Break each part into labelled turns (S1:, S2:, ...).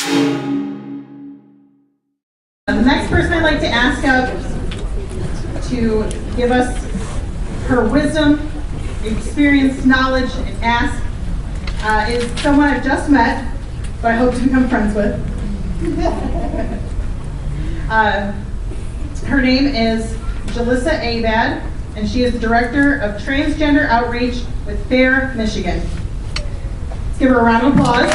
S1: The next person I'd like to ask up to give us her wisdom, experience, knowledge, and ask is someone I've just met, but I hope to become friends with. Her name is Julisa, and she is the Director of Transgender Outreach with FAIR Michigan. Let's give her a round of applause.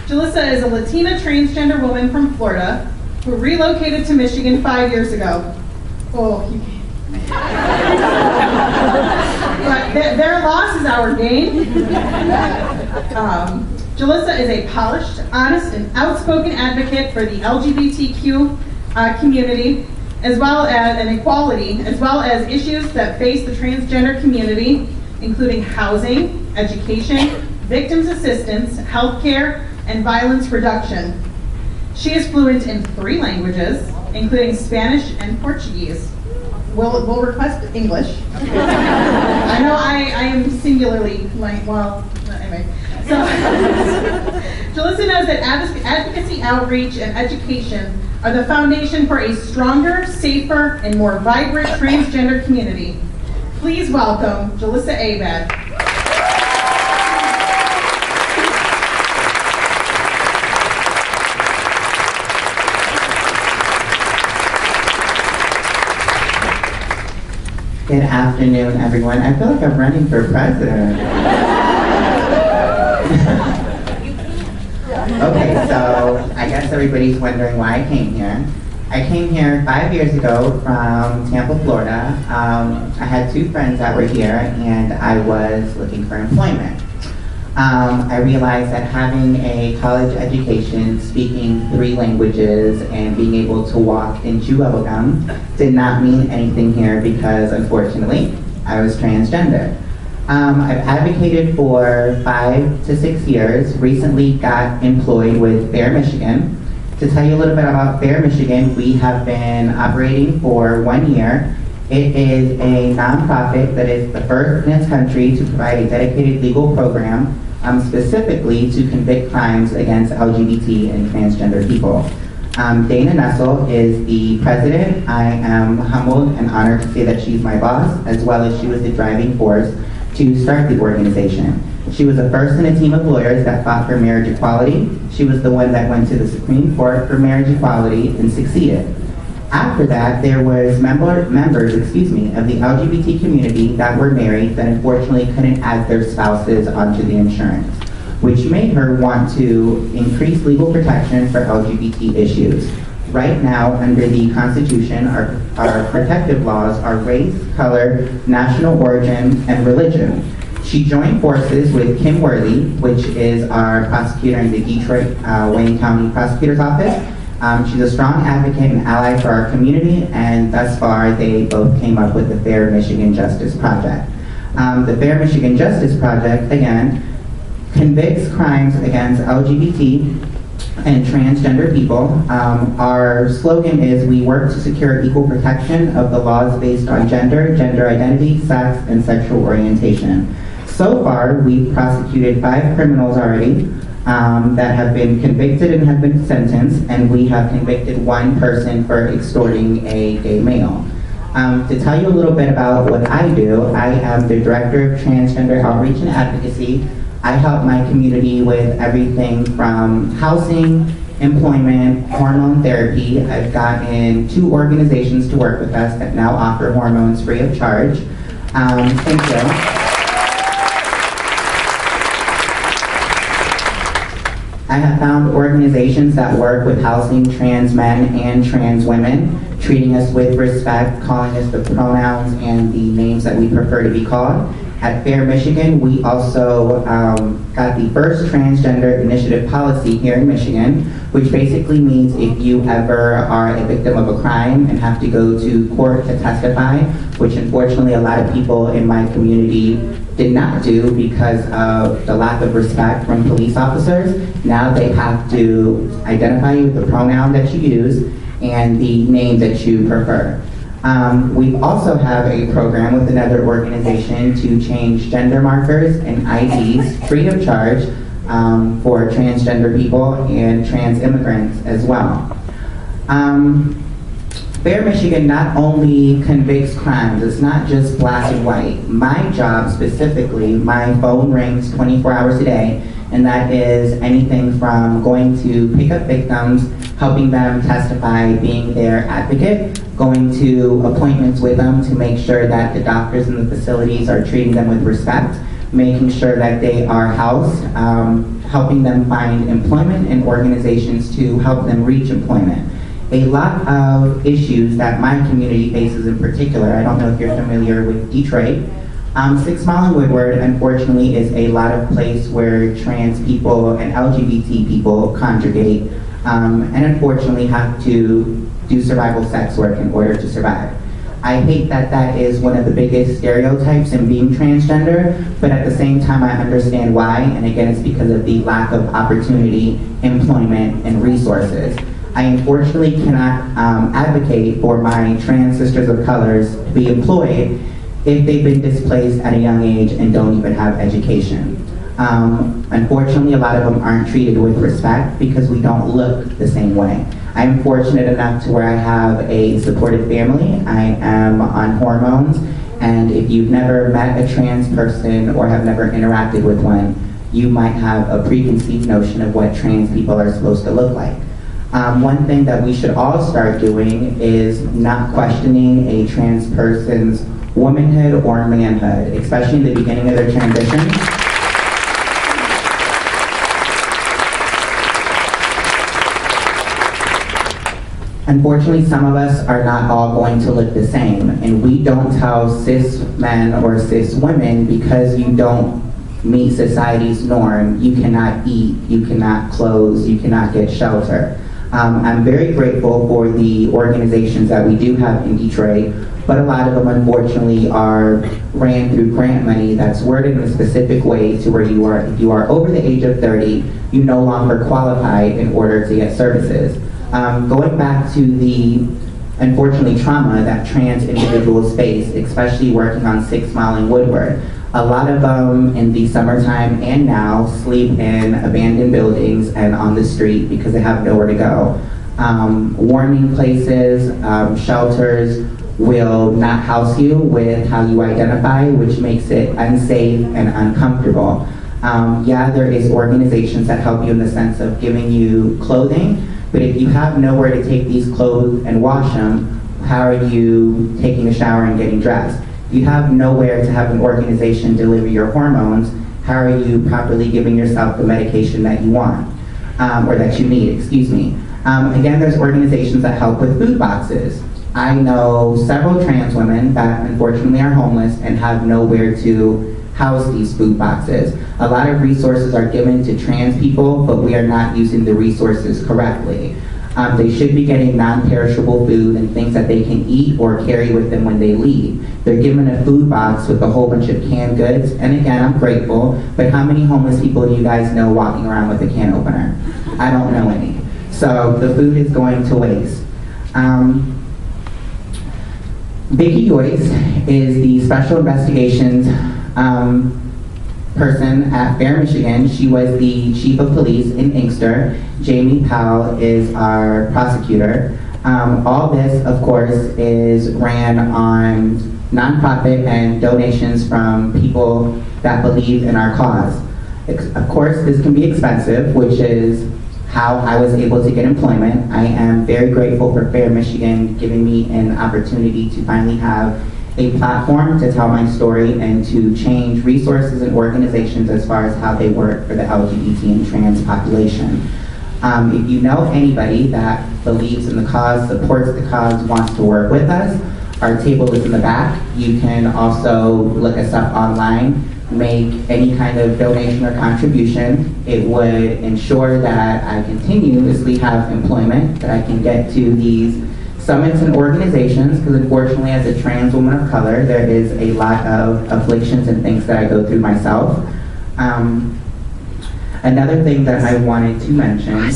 S1: Julisa is a Latina transgender woman from Florida who relocated to Michigan 5 years ago. Oh, you can't. But their loss is our gain. Julisa is a polished, honest, and outspoken advocate for the LGBTQ community, as well as an equality, as well as issues that face the transgender community, including housing, education, victims assistance, healthcare, and violence reduction. She is fluent in 3 languages, including Spanish and Portuguese. We'll request English. I know I am singularly, anyway. So, Julisa knows that advocacy, outreach, and education are the foundation for a stronger, safer, and more vibrant transgender community. Please welcome Julisa Abad.
S2: Good afternoon, everyone. I feel like I'm running for president. Okay, so I guess everybody's wondering why I came here. I came here 5 years ago from Tampa, Florida. I had 2 friends that were here, and I was looking for employment. I realized that having a college education, speaking 3 languages, and being able to walk and chew bubblegum did not mean anything here because, unfortunately, I was transgender. I've advocated for 5 to 6 years, recently got employed with FAIR Michigan. To tell you a little bit about FAIR Michigan, we have been operating for 1 year. It is a nonprofit that is the first in its country to provide a dedicated legal program specifically to convict crimes against LGBT and transgender people. Dana Nessel is the president. I am humbled and honored to say that she's my boss, as well as she was the driving force to start the organization. She was the first in a team of lawyers that fought for marriage equality. She was the one that went to the Supreme Court for marriage equality and succeeded. After that, there was members of the LGBT community that were married that unfortunately couldn't add their spouses onto the insurance, which made her want to increase legal protection for LGBT issues. Right now, under the Constitution, our protective laws are race, color, national origin, and religion. She joined forces with Kim Worley, which is our prosecutor in the Detroit Wayne County Prosecutor's Office. She's a strong advocate and ally for our community, and thus far they both came up with the FAIR Michigan Justice Project. The FAIR Michigan Justice Project, again, convicts crimes against LGBT and transgender people. Our slogan is, we work to secure equal protection of the laws based on gender, gender identity, sex, and sexual orientation. So far, we've prosecuted 5 criminals already that have been convicted and have been sentenced, and we have convicted 1 person for extorting a gay male. To tell you a little bit about what I do, I am the Director of Transgender Outreach and Advocacy. I help my community with everything from housing, employment, hormone therapy. I've gotten 2 organizations to work with us that now offer hormones free of charge. Thank you. I have found organizations that work with housing trans men and trans women, treating us with respect, calling us the pronouns and the names that we prefer to be called. At FAIR Michigan, we also got the first transgender initiative policy here in Michigan, which basically means if you ever are a victim of a crime and have to go to court to testify, which unfortunately a lot of people in my community did not do because of the lack of respect from police officers, now they have to identify you with the pronoun that you use and the name that you prefer. We also have a program with another organization to change gender markers and IDs free of charge for transgender people and trans immigrants as well. Fair Michigan not only convicts crimes, it's not just black and white. My job specifically, my phone rings 24 hours a day, and that is anything from going to pick up victims, helping them testify, being their advocate, going to appointments with them to make sure that the doctors in the facilities are treating them with respect, making sure that they are housed, helping them find employment and organizations to help them reach employment. A lot of issues that my community faces in particular, I don't know if you're familiar with Detroit, 6 Mile and Woodward, unfortunately, is a lot of place where trans people and LGBT people congregate, and unfortunately have to do survival sex work in order to survive. I hate that that is one of the biggest stereotypes in being transgender, but at the same time I understand why, and again it's because of the lack of opportunity, employment, and resources. I unfortunately cannot advocate for my trans sisters of colors to be employed if they've been displaced at a young age and don't even have education. Unfortunately, a lot of them aren't treated with respect because we don't look the same way. I'm fortunate enough to where I have a supportive family. I am on hormones, and if you've never met a trans person or have never interacted with one, you might have a preconceived notion of what trans people are supposed to look like. One thing that we should all start doing is not questioning a trans person's womanhood or manhood, especially in the beginning of their transition. Unfortunately, some of us are not all going to look the same, and we don't tell cis men or cis women because you don't meet society's norm, you cannot eat, you cannot clothe, you cannot get shelter. I'm very grateful for the organizations that we do have in Detroit, but a lot of them unfortunately are ran through grant money that's worded in a specific way to where if you are over the age of 30, you no longer qualify in order to get services. Going back to the, unfortunately, trauma that trans individuals face, especially working on 6 Mile and Woodward, a lot of them in the summertime and now sleep in abandoned buildings and on the street because they have nowhere to go. Warming places, shelters will not house you with how you identify, which makes it unsafe and uncomfortable. Yeah, there is organizations that help you in the sense of giving you clothing, but if you have nowhere to take these clothes and wash them, how are you taking a shower and getting dressed? If you have nowhere to have an organization deliver your hormones, how are you properly giving yourself the medication that you want, or that you need, excuse me. Again, there's organizations that help with food boxes. I know several trans women that unfortunately are homeless and have nowhere to house these food boxes. A lot of resources are given to trans people, but we are not using the resources correctly. They should be getting non-perishable food and things that they can eat or carry with them when they leave. They're given a food box with a whole bunch of canned goods, and again, I'm grateful, but how many homeless people do you guys know walking around with a can opener? I don't know any. So the food is going to waste. Vicki Joyce is the special investigations person at Fair Michigan. She was the chief of police in Inkster. Jamie Powell is our prosecutor. All this, of course, is ran on nonprofit and donations from people that believe in our cause. Of course, this can be expensive, which is how I was able to get employment. I am very grateful for Fair Michigan giving me an opportunity to finally have a platform to tell my story and to change resources and organizations as far as how they work for the LGBT and trans population. If you know anybody that believes in the cause, supports the cause, wants to work with us, our table is in the back. You can also look us up online, make any kind of donation or contribution. It would ensure that I continuously have employment, that I can get to these summits and organizations, because unfortunately as a trans woman of color, there is a lot of afflictions and things that I go through myself. Another thing that I wanted to mention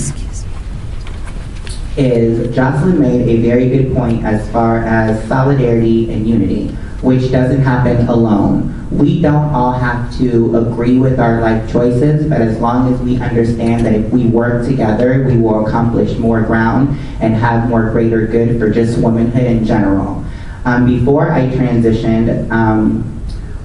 S2: is Jocelyn made a very good point as far as solidarity and unity, which doesn't happen alone. We don't all have to agree with our life choices, but as long as we understand that if we work together, we will accomplish more ground and have more greater good for just womanhood in general. Before I transitioned,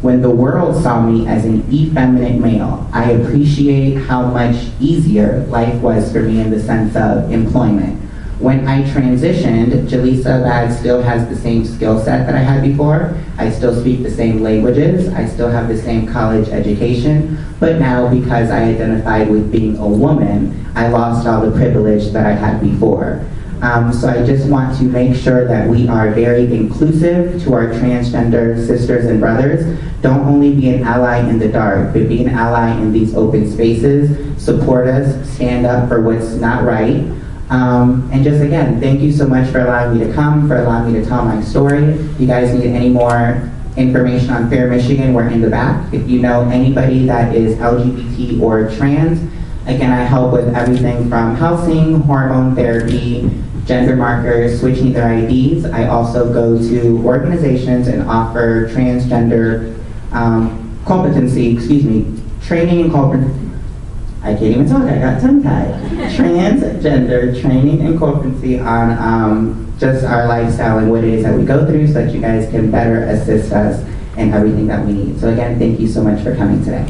S2: when the world saw me as an effeminate male, I appreciate how much easier life was for me in the sense of employment. When I transitioned, Julisa Lad still has the same skill set that I had before. I still speak the same languages. I still have the same college education. But now, because I identified with being a woman, I lost all the privilege that I had before. So I just want to make sure that we are very inclusive to our transgender sisters and brothers. Don't only be an ally in the dark, but be an ally in these open spaces. Support us, stand up for what's not right. And just again, thank you so much for allowing me to come, for allowing me to tell my story. If you guys need any more information on Fair Michigan, we're in the back. If you know anybody that is LGBT or trans, again, I help with everything from housing, hormone therapy, gender markers, switching their IDs. I also go to organizations and offer transgender training and competency. I can't even talk, I got tongue-tied. Transgender training and competency on just our lifestyle and what it is that we go through so that you guys can better assist us in everything that we need. So again, thank you so much for coming today.